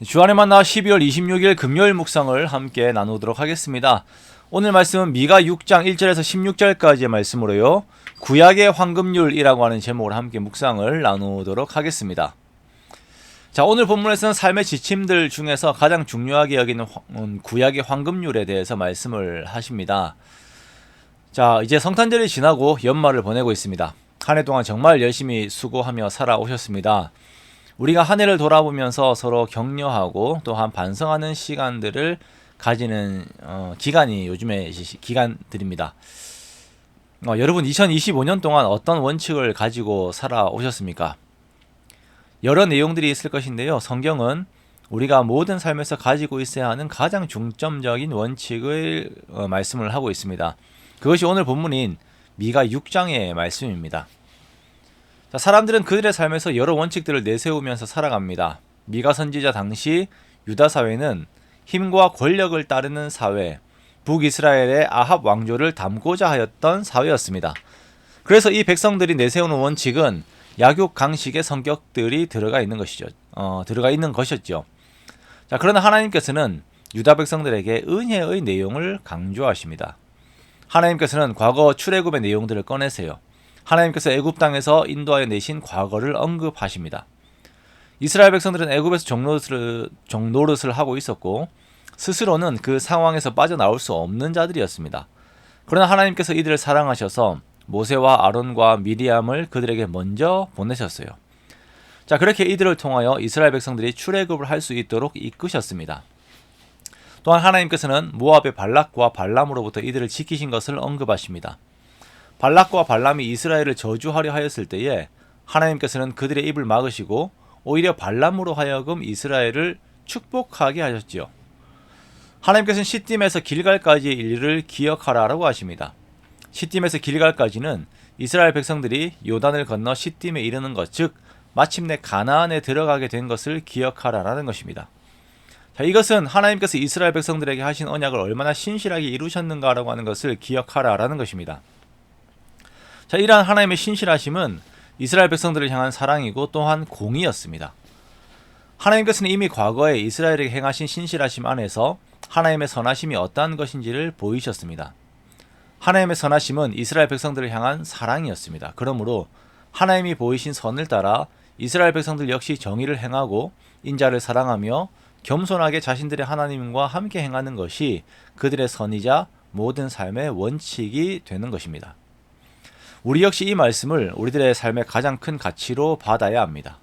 주안의 만나 12월 26일 금요일 묵상을 함께 나누도록 하겠습니다. 오늘 말씀은 미가 6장 1절에서 16절까지의 말씀으로요. 구약의 황금률이라고 하는 제목으로 함께 묵상을 나누도록 하겠습니다. 자, 오늘 본문에서는 삶의 지침들 중에서 가장 중요하게 여기는 구약의 황금률에 대해서 말씀을 하십니다. 자, 이제 성탄절이 지나고 연말을 보내고 있습니다. 한 해 동안 정말 열심히 수고하며 살아오셨습니다. 우리가 한 해를 돌아보면서 서로 격려하고 또한 반성하는 시간들을 가지는 기간이 요즘의 기간들입니다. 여러분 2025년 동안 어떤 원칙을 가지고 살아오셨습니까? 여러 내용들이 있을 것인데요. 성경은 우리가 모든 삶에서 가지고 있어야 하는 가장 중점적인 원칙을 말씀을 하고 있습니다. 그것이 오늘 본문인 미가 6장의 말씀입니다. 자, 사람들은 그들의 삶에서 여러 원칙들을 내세우면서 살아갑니다. 미가 선지자 당시 유다 사회는 힘과 권력을 따르는 사회, 북이스라엘의 아합 왕조를 담고자 하였던 사회였습니다. 그래서 이 백성들이 내세우는 원칙은 약육 강식의 성격들이 들어가 있는 것이었죠. 자, 그러나 하나님께서는 유다 백성들에게 은혜의 내용을 강조하십니다. 하나님께서는 과거 출애굽의 내용들을 꺼내세요. 하나님께서 애굽 땅에서 인도하여 내신 과거를 언급하십니다. 이스라엘 백성들은 애굽에서 종노릇을 하고 있었고 스스로는 그 상황에서 빠져나올 수 없는 자들이었습니다. 그러나 하나님께서 이들을 사랑하셔서 모세와 아론과 미리암을 그들에게 먼저 보내셨어요. 자, 그렇게 이들을 통하여 이스라엘 백성들이 출애굽을 할 수 있도록 이끄셨습니다. 또한 하나님께서는 모압의 발락과 발람으로부터 이들을 지키신 것을 언급하십니다. 발락과 발람이 이스라엘을 저주하려 하였을 때에 하나님께서는 그들의 입을 막으시고 오히려 발람으로 하여금 이스라엘을 축복하게 하셨지요. 하나님께서는 시딤에서 길갈까지의 일을 기억하라라고 하십니다. 시딤에서 길갈까지는 이스라엘 백성들이 요단을 건너 시딤에 이르는 것, 즉 마침내 가나안에 들어가게 된 것을 기억하라라는 것입니다. 자, 이것은 하나님께서 이스라엘 백성들에게 하신 언약을 얼마나 신실하게 이루셨는가라고 하는 것을 기억하라라는 것입니다. 자, 이러한 하나님의 신실하심은 이스라엘 백성들을 향한 사랑이고 또한 공의였습니다. 하나님께서는 이미 과거에 이스라엘에게 행하신 신실하심 안에서 하나님의 선하심이 어떠한 것인지를 보이셨습니다. 하나님의 선하심은 이스라엘 백성들을 향한 사랑이었습니다. 그러므로 하나님이 보이신 선을 따라 이스라엘 백성들 역시 정의를 행하고 인자를 사랑하며 겸손하게 자신들의 하나님과 함께 행하는 것이 그들의 선이자 모든 삶의 원칙이 되는 것입니다. 우리 역시 이 말씀을 우리들의 삶의 가장 큰 가치로 받아야 합니다.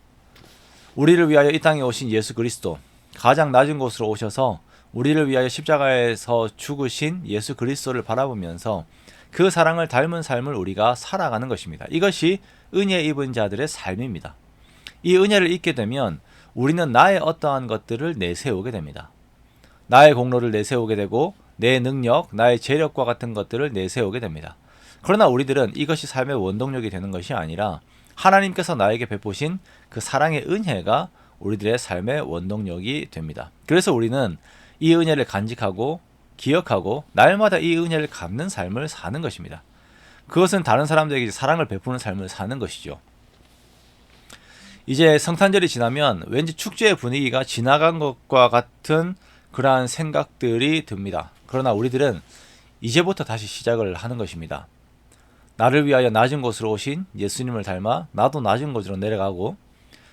우리를 위하여 이 땅에 오신 예수 그리스도, 가장 낮은 곳으로 오셔서 우리를 위하여 십자가에서 죽으신 예수 그리스도를 바라보면서 그 사랑을 닮은 삶을 우리가 살아가는 것입니다. 이것이 은혜 입은 자들의 삶입니다. 이 은혜를 잊게 되면 우리는 나의 어떠한 것들을 내세우게 됩니다. 나의 공로를 내세우게 되고 내 능력, 나의 재력과 같은 것들을 내세우게 됩니다. 그러나 우리들은 이것이 삶의 원동력이 되는 것이 아니라 하나님께서 나에게 베푸신 그 사랑의 은혜가 우리들의 삶의 원동력이 됩니다. 그래서 우리는 이 은혜를 간직하고 기억하고 날마다 이 은혜를 갚는 삶을 사는 것입니다. 그것은 다른 사람들에게 사랑을 베푸는 삶을 사는 것이죠. 이제 성탄절이 지나면 왠지 축제의 분위기가 지나간 것과 같은 그러한 생각들이 듭니다. 그러나 우리들은 이제부터 다시 시작을 하는 것입니다. 나를 위하여 낮은 곳으로 오신 예수님을 닮아 나도 낮은 곳으로 내려가고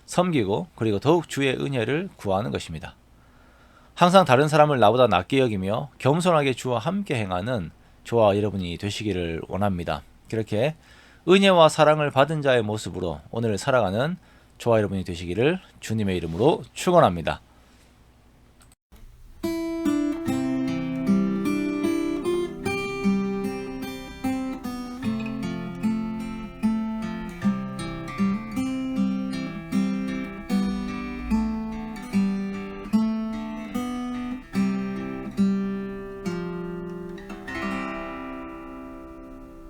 섬기고 그리고 더욱 주의 은혜를 구하는 것입니다. 항상 다른 사람을 나보다 낮게 여기며 겸손하게 주와 함께 행하는 저와 여러분이 되시기를 원합니다. 그렇게 은혜와 사랑을 받은 자의 모습으로 오늘 살아가는 저와 여러분이 되시기를 주님의 이름으로 축원합니다.